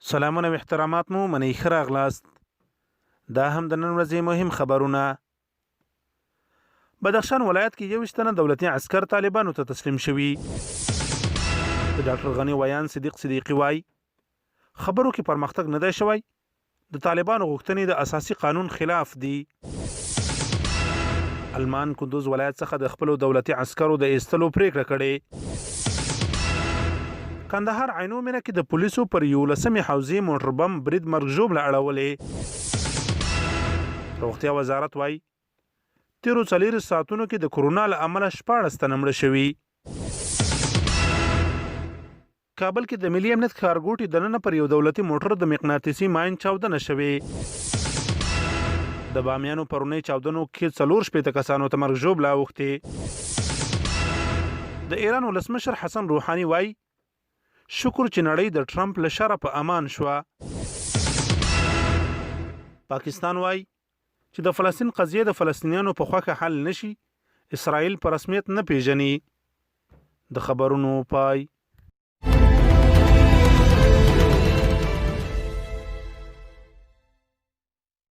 سلامونه و احترامات مو منی ښه راغلاست. دا هم د نن ورځې مهم خبرونه. بدخشان ولایت کې 21 تنه دولتي عسکر طالبانو ته تسلیم شوي. د ډاکټر غني ویان صدیق صدیقي وای خبرو کې پرمختګ نه دی شوی. د طالبانو غوښتنې د اساسي قانون خلاف دي. المان کندوز ولایت څخه د خپل دولتي عسکرو د ایستلو پریکړه کړې. کندهار عینو مینه کې د پولیسو پر 11 حوزې موټر بم برید مرګ ژوبله اړولې. روغتیا وزارت وای تیرو 4 ساعتونو کې د کورونا له امله 14 تنه مړه شوي. کابل کې د ملي امنیت ښارګوټي دننه پر یو دولتي موټر د مقناطیسي ماین چاودنه شوې. د بامیانو پرونی چاودنو کې 4 کسانو ته مرګ ژوبله اوښتې. د ایران ولسمشر حسن روحاني وای شکر چې نړۍ د ټرمپ له شره په امان شوه. پاکستان وای چې د فلسطین قضیه د فلسطینیانو په خوښه حل نشي، اسرائیل په رسمیت نه پیژني. د خبرونو پای.